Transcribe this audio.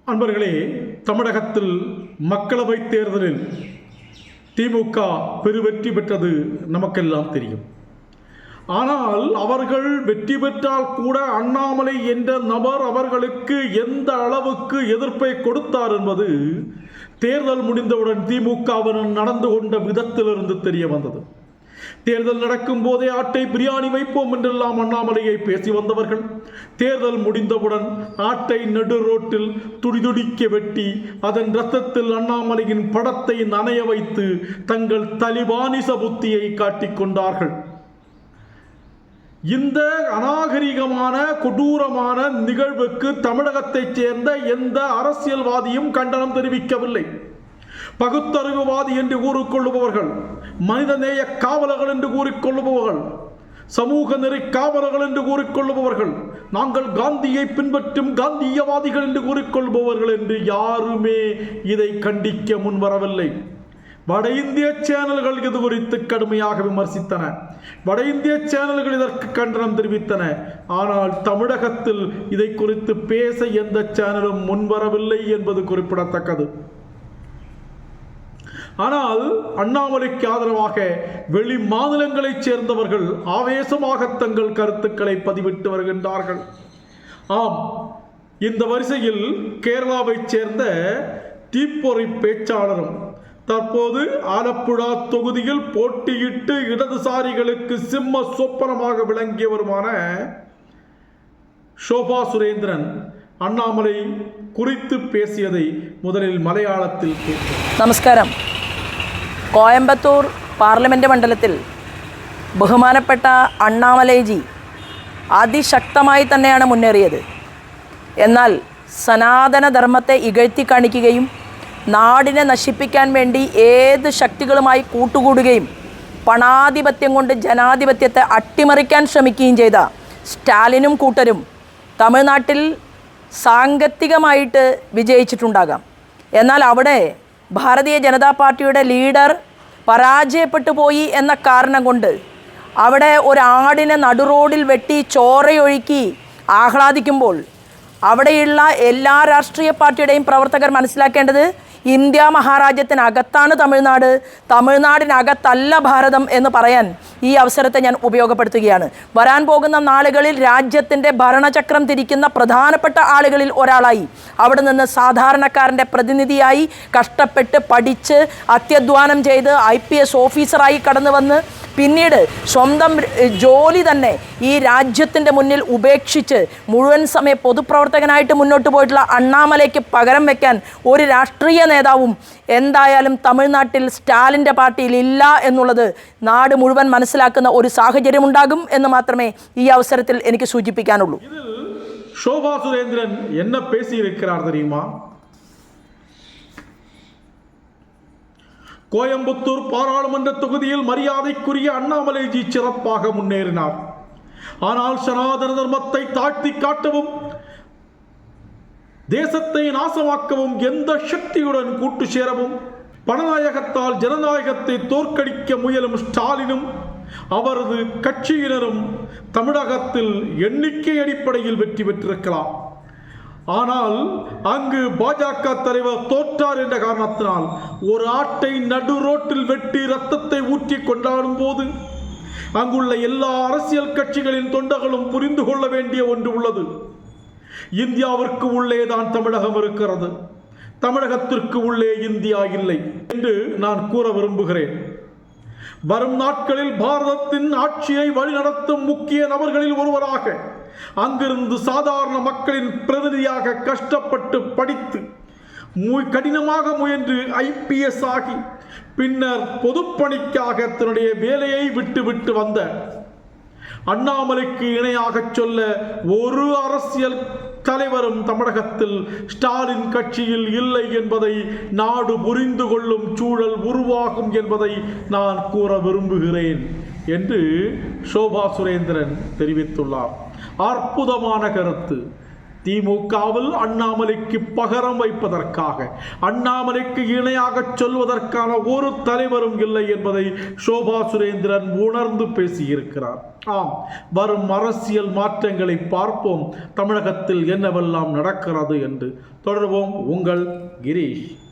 அன்பர்களே, தமிழகத்தில் மக்களவைத் தேர்தலில் திமுக பெருவெற்றி பெற்றது நமக்கெல்லாம் தெரியும். ஆனால் அவர்கள் வெற்றி பெற்றால் கூட அண்ணாமலை என்ற நபர் அவர்களுக்கு எந்த அளவுக்கு எதிர்ப்பை கொடுத்தார் என்பது தேர்தல் முடிந்தவுடன் திமுகவினர் நடந்து கொண்ட விதத்திலிருந்து தெரிய வந்தது. தேர்தல் நடக்கும் போதே ஆட்டை பிரியாணி வைப்போம் என்றெல்லாம் அண்ணாமலையை பேசி வந்தவர்கள் தேர்தல் முடிந்தவுடன் ஆட்டை நடு ரோட்டில் துடிதுடிக்க வெட்டி அதன் இரத்தத்தில் அண்ணாமலையின் படத்தை நனைய வைத்து தங்கள் தலிபானிச புத்தியை காட்டிக் கொண்டார்கள். இந்த அநாகரிகமான கொடூரமான நிகழ்வுக்கு தமிழகத்தைச் சேர்ந்த எந்த அரசியல்வாதியும் கண்டனம் தெரிவிக்கவில்லை. பகுத்தறிவுவாதி என்று கூறிக்கொள்ளுபவர்கள், மனிதநேய காவலர்கள் என்று கூறிக்கொள்ளுபவர்கள், சமூக நெறி காவலர்கள் என்று கூறிக்கொள்ளுபவர்கள், நாங்கள் காந்தியை பின்பற்றும் காந்தியவாதிகள் என்று கூறிக்கொள்பவர்கள் என்று யாருமே இதை கண்டிக்க முன்வரவில்லை. வட இந்திய சேனல்கள் இது குறித்து கடுமையாக விமர்சித்தன. வட இந்திய சேனல்கள் இதற்கு கண்டனம் தெரிவித்தன. ஆனால் தமிழகத்தில் இதை குறித்து பேச எந்த சேனலும் முன்வரவில்லை என்பது குறிப்பிடத்தக்கது. ஆனால் அண்ணாமலைக்கு ஆதரவாக வெளி மாநிலங்களைச் சேர்ந்தவர்கள் ஆவேசமாக தங்கள் கருத்துக்களை பதிவிட்டு வருகின்றார்கள். ஆம், இந்த வரிசையில் கேரளாவைச் சேர்ந்த தீப்பொறி பேச்சாளரும் தற்போது ஆலப்புழா தொகுதியில் போட்டியிட்டு இடதுசாரிகளுக்கு சிம்ம சொப்பனமாக விளங்கியவருமான ஷோபா சுரேந்திரன் அண்ணாமலை குறித்து பேசியதை முதலில் மலையாளத்தில் கேட்போம். നമസ്കാരം. കോയമ്പത്തൂർ പാർലമെൻറ്റ് മണ്ഡലത്തിൽ ബഹുമാനപ്പെട്ട അണ്ണാമലൈജി അതിശക്തമായി തന്നെയാണ് മുന്നേറിയത്. എന്നാൽ സനാതനധർമ്മത്തെ ഇകഴ്ത്തി കാണിക്കുകയും നാടിനെ നശിപ്പിക്കാൻ വേണ്ടി ഏത് ശക്തികളുമായി കൂട്ടുകൂടുകയും പണാധിപത്യം കൊണ്ട് ജനാധിപത്യത്തെ അട്ടിമറിക്കാൻ ശ്രമിക്കുകയും ചെയ്ത സ്റ്റാലിനും കൂട്ടരും തമിഴ്നാട്ടിൽ സാങ്കത്തികമായിട്ട് വിജയിച്ചിട്ടുണ്ടാകാം. എന്നാൽ അവിടെ ഭാരതീയ ജനതാ പാർട്ടിയുടെ ലീഡർ പരാജയപ്പെട്ടു പോയി എന്ന കാരണം കൊണ്ട് അവിടെ ഒരാടിനെ നടുറോഡിൽ വെട്ടി ചോരയൊഴുക്കി ആഹ്ലാദിക്കുമ്പോൾ അവിടെയുള്ള എല്ലാ രാഷ്ട്രീയ പാർട്ടിയുടെയും പ്രവർത്തകർ മനസ്സിലാക്കേണ്ടത് ഇന്ത്യ മഹാരാജ്യത്തിനകത്താണ് തമിഴ്നാട്, തമിഴ്നാടിനകത്തല്ല ഭാരതം എന്ന് പറയാൻ ഈ അവസരത്തെ ഞാൻ ഉപയോഗപ്പെടുത്തുകയാണ്. വരാൻ പോകുന്ന നാളുകളിൽ രാജ്യത്തിൻ്റെ ഭരണചക്രം തിരിക്കുന്ന പ്രധാനപ്പെട്ട ആളുകളിൽ ഒരാളായി അവിടെ നിന്ന് സാധാരണക്കാരൻ്റെ പ്രതിനിധിയായി കഷ്ടപ്പെട്ട് പഠിച്ച് അത്യധ്വാനം ചെയ്ത് IPS ഓഫീസറായി കടന്നു വന്ന് പിന്നീട് സ്വന്തം ജോലി തന്നെ ഈ രാജ്യത്തിൻ്റെ മുന്നിൽ ഉപേക്ഷിച്ച് മുഴുവൻ സമയ പൊതുപ്രവർത്തകനായിട്ട് മുന്നോട്ട് പോയിട്ടുള്ള അണ്ണാമലയ്ക്ക് പകരം വയ്ക്കാൻ ഒരു രാഷ്ട്രീയ നേതാവും എന്തായാലും തമിഴ്നാട്ടിൽ സ്റ്റാലിൻ്റെ പാർട്ടിയിൽ ഇല്ല എന്നുള്ളത് നാട് മുഴുവൻ മനസ്സിലാക്കുന്ന ഒരു സാഹചര്യം ഉണ്ടാകും എന്ന് മാത്രമേ ഈ അവസരത്തിൽ എനിക്ക് സൂചിപ്പിക്കാനുള്ളൂ. ஷோபா சுரேந்திரன் என்ன பேசியிருக்கிறார் தெரியுமா? கோயம்புத்தூர் பாராளுமன்ற தொகுதியில் மரியாதைக்குரிய அண்ணாமலைஜி சிறப்பாக முன்னேறினார். ஆனால் சனாதன தர்மத்தை தாழ்த்தி காட்டவும் தேசத்தை நாசமாக்கவும் எந்த சக்தியுடன் கூட்டு சேரவும் பணநாயகத்தால் ஜனநாயகத்தை தோற்கடிக்க முயலும் ஸ்டாலினும் அவரது கட்சியினரும் தமிழகத்தில் எண்ணிக்கை அடிப்படையில் வெற்றி பெற்றிருக்கலாம். ஆனால் அங்கு பாஜக தலைவர் தோற்றார் என்ற காரணத்தினால் ஒரு ஆட்டை நடு ரோட்டில் வெட்டி ரத்தத்தை ஊற்றி கொண்டாடும் போது அங்குள்ள எல்லா அரசியல் கட்சிகளின் தொண்டர்களும் புரிந்து கொள்ள வேண்டிய ஒன்று உள்ளது. இந்தியாவிற்கு உள்ளே தான் தமிழகம் இருக்கிறது, தமிழகத்திற்கு உள்ளே இந்தியா இல்லை என்று நான் கூற விரும்புகிறேன். வரும் நாட்களில் பாரதத்தின் ஆட்சியை வழிநடத்தும் முக்கிய நபர்களில் ஒருவராக அங்கிருந்து சாதாரண மக்களின் பிரதிநிதியாக கஷ்டப்பட்டு படித்து கடினமாக முயன்று IPS ஆகி பின்னர் பொதுப்பணிக்காக தன்னுடைய வேலையை விட்டு வந்த அண்ணாமலைக்கு இணையாக சொல்ல ஒரு அரசியல் தலைவரும் தமிழகத்தில் ஸ்டாலின் கட்சியில் இல்லை என்பதை நாடு புரிந்து கொள்ளும் சூழல் உருவாகும் என்பதை நான் கூற விரும்புகிறேன் என்று ஷோபா சுரேந்திரன் தெரிவித்துள்ளார். அற்புதமான கருத்து. திமுகவில் அண்ணாமலைக்கு பகரம் வைப்பதற்காக, அண்ணாமலைக்கு இணையாக சொல்வதற்கான ஒரு தலைவரும் இல்லை என்பதை சோபா சுரேந்திரன் உணர்ந்து பேசியிருக்கிறார். ஆம், வரும் அரசியல் மாற்றங்களை பார்ப்போம். தமிழகத்தில் என்னவெல்லாம் நடக்கிறது என்று தொடர்வோம். உங்கள் கிரீஷ்.